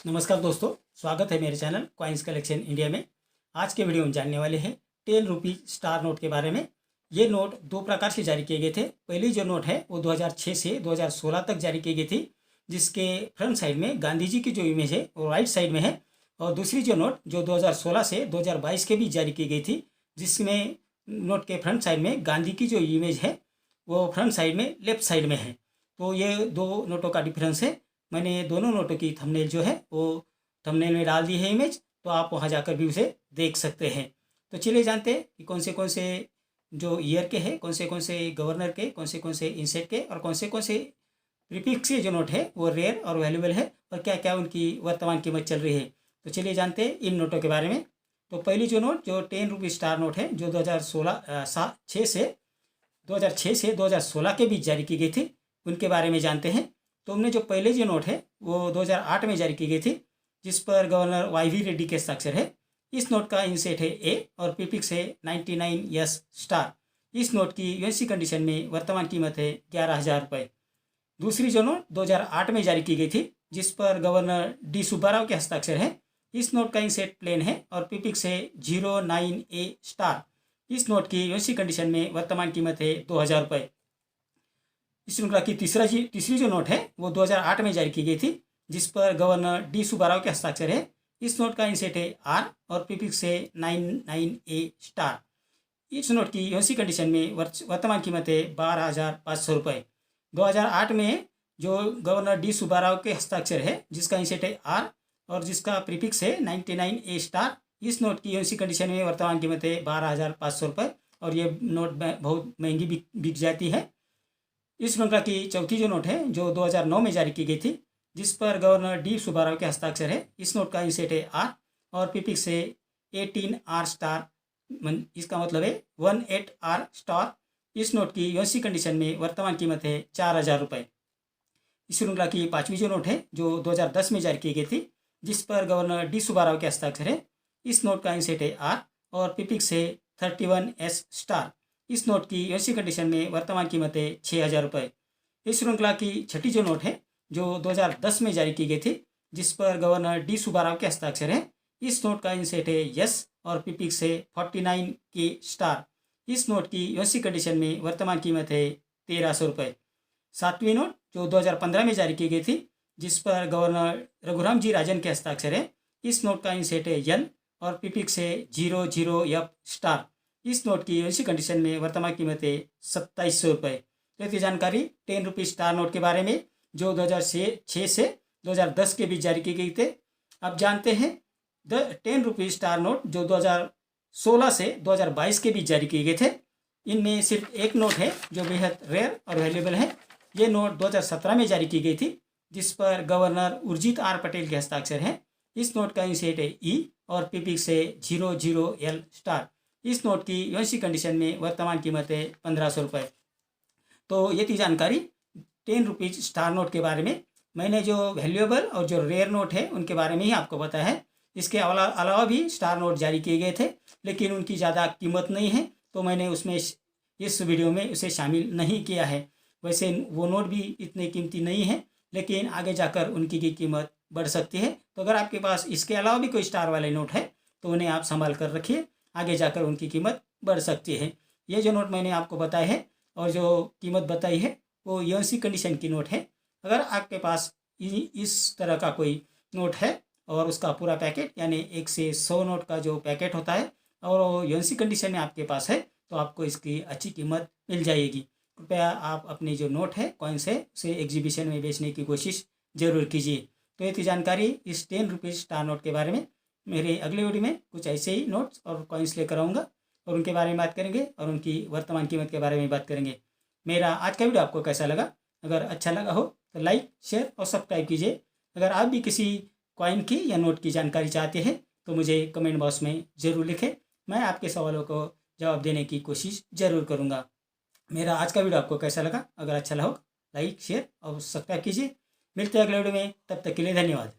नमस्कार दोस्तों, स्वागत है मेरे चैनल कॉइन्स कलेक्शन इंडिया में। आज के वीडियो में जानने वाले हैं 10 रुपीज़ स्टार नोट के बारे में। ये नोट दो प्रकार से जारी किए गए थे। पहली जो नोट है वो 2006 से 2016 तक जारी की गई थी, जिसके फ्रंट साइड में गांधी जी की जो इमेज है वो राइट साइड में है। और दूसरी जो नोट जो 2016 से 2022 के बीच जारी की गई थी, जिसमें नोट के फ्रंट साइड में गांधी की जो इमेज है वो फ्रंट साइड में लेफ्ट साइड में है। तो ये दो नोटों का डिफरेंस है। मैंने दोनों नोटों की थंबनेल जो है वो थंबनेल में डाल दी है इमेज, तो आप वहाँ जाकर भी उसे देख सकते हैं। तो चलिए जानते हैं कि कौन से जो ईयर के हैं, कौन से गवर्नर के, कौन से इंसेट के और कौन से प्रीफिक्स के जो नोट है वो रेयर और वैल्यूबल है और क्या क्या उनकी वर्तमान कीमत चल रही है। तो चलिए जानते हैं इन नोटों के बारे में। तो पहली जो नोट जो 10 रुपीज़ स्टार नोट है जो 2006 से 2016 के बीच जारी की गई थी, उनके बारे में जानते हैं। तो हमने जो पहले जो नोट है वो 2008 में जारी की गई थी, जिस पर गवर्नर वाई रेड्डी के हस्ताक्षर है। इस नोट का इंसेट है ए और प्रीफिक्स है 99S स्टार। इस नोट की यूएनसी कंडीशन में वर्तमान कीमत है 11,000 रुपये। दूसरी जो नोट 2008 में जारी की गई थी, जिस पर गवर्नर डी सुब्बाराव के हस्ताक्षर है। इस नोट का इंसेट प्लेन है और प्रीफिक्स है 09A स्टार। इस नोट की यूएनसी कंडीशन में वर्तमान कीमत है 2,000 रुपये। इस श्रृंखला की तीसरी जो नोट है वो 2008 में जारी की गई थी, जिस पर गवर्नर डी सुब्बाराव के हस्ताक्षर है। इस नोट का इंसेट है आर और प्रीफिक्स है 99A स्टार। इस नोट की यूएनसी कंडीशन में वर्तमान कीमत है 12,500 रुपये। 2008 में जो गवर्नर डी सुब्बाराव के हस्ताक्षर है, जिसका इंसेट है आर और जिसका प्रीफिक्स है 99A स्टार। इस नोट की यूएनसी कंडीशन में वर्तमान कीमत है 12,500 रुपये और ये नोट बहुत महंगी बिक जाती है। इस श्रृंखला की चौथी जो नोट है जो 2009 में जारी की गई थी, जिस पर गवर्नर डी सुब्बाराव के हस्ताक्षर है। इस नोट का इंसेट है आर और प्रीफिक्स है 18R स्टार। इसका मतलब है 18R स्टार। इस नोट की यूएनसी कंडीशन में वर्तमान कीमत है 4,000 रुपये। इस श्रृंखला की पाँचवीं जो नोट है जो 2010 में जारी की गई थी, जिस पर गवर्नर डी सुब्बाराव के हस्ताक्षर है। इस नोट का इंसेट है आर और प्रीफिक्स है 31S स्टार। इस नोट की यूएनसी कंडीशन में वर्तमान कीमत है 6,000 रुपये। इस श्रृंखला की छठी जो नोट है जो 2010 में जारी की गई थी, जिस पर गवर्नर डी सुब्बाराव के हस्ताक्षर है। इस नोट का इंसेट है यस और प्रीफिक्स है 49K स्टार। इस नोट की यूएनसी कंडीशन में वर्तमान कीमत है 1,300 रुपये। सातवीं नोट जो 2015 में जारी की गई थी, जिस पर गवर्नर रघुराम जी राजन के हस्ताक्षर है। इस नोट का इंसेट है एन और प्रीफिक्स है 00F स्टार। इस नोट की यूएनसी कंडीशन में वर्तमान कीमत है 2,700 रुपये। तो ये जानकारी 10 रुपीज़ स्टार नोट के बारे में जो 2006 से 2010 के बीच जारी की गई थे। अब जानते हैं 10 रुपीज़ स्टार नोट जो 2016 से 2022 के बीच जारी किए गए थे। इनमें सिर्फ एक नोट है जो बेहद रेयर और वैल्यूबल है। ये नोट 2017 में जारी की गई थी, जिस पर गवर्नर उर्जित आर पटेल के हस्ताक्षर है। इस नोट का इंसेट है ई और प्रीफिक्स है 00L स्टार। इस नोट की यूएनसी कंडीशन में वर्तमान कीमत है 1,500 रुपये। तो ये थी जानकारी 10 रुपीज़ स्टार नोट के बारे में। मैंने जो वैल्यूएबल और जो रेयर नोट है उनके बारे में ही आपको बताया है। इसके अलावा भी स्टार नोट जारी किए गए थे, लेकिन उनकी ज़्यादा कीमत नहीं है, तो मैंने उसमें इस वीडियो में उसे शामिल नहीं किया है। वैसे वो नोट भी इतने कीमती नहीं है, लेकिन आगे जाकर उनकी की कीमत बढ़ सकती है। तो अगर आपके पास इसके अलावा भी कोई स्टार वाले नोट है तो उन्हें आप संभाल कर रखिए, आगे जाकर उनकी कीमत बढ़ सकती है। ये जो नोट मैंने आपको बताए हैं और जो कीमत बताई है वो यूएनसी कंडीशन की नोट है। अगर आपके पास इस तरह का कोई नोट है और उसका पूरा पैकेट यानी 1 से 100 नोट का जो पैकेट होता है और वो यूएनसी कंडीशन में आपके पास है, तो आपको इसकी अच्छी कीमत मिल जाएगी। कृपया आप अपनी जो नोट है कॉइन्स है उसे एग्जीबिशन में बेचने की कोशिश ज़रूर कीजिए। तो ये थी जानकारी इस 10 रुपीज़ स्टार नोट के बारे में। मेरे अगले वीडियो में कुछ ऐसे ही नोट्स और कॉइन्स लेकर आऊँगा और उनके बारे में बात करेंगे और उनकी वर्तमान कीमत के बारे में बात करेंगे। मेरा आज का वीडियो आपको कैसा लगा? अगर अच्छा लगा हो तो लाइक, शेयर और सब्सक्राइब कीजिए। अगर आप भी किसी कॉइन की या नोट की जानकारी चाहते हैं तो मुझे कमेंट बॉक्स में ज़रूर लिखें। मैं आपके सवालों को जवाब देने की कोशिश ज़रूर करूँगा। मेरा आज का वीडियो आपको कैसा लगा? अगर अच्छा लगा हो लाइक, शेयर और सब्सक्राइब कीजिए। मिलते हैं अगले वीडियो में, तब तक के लिए धन्यवाद।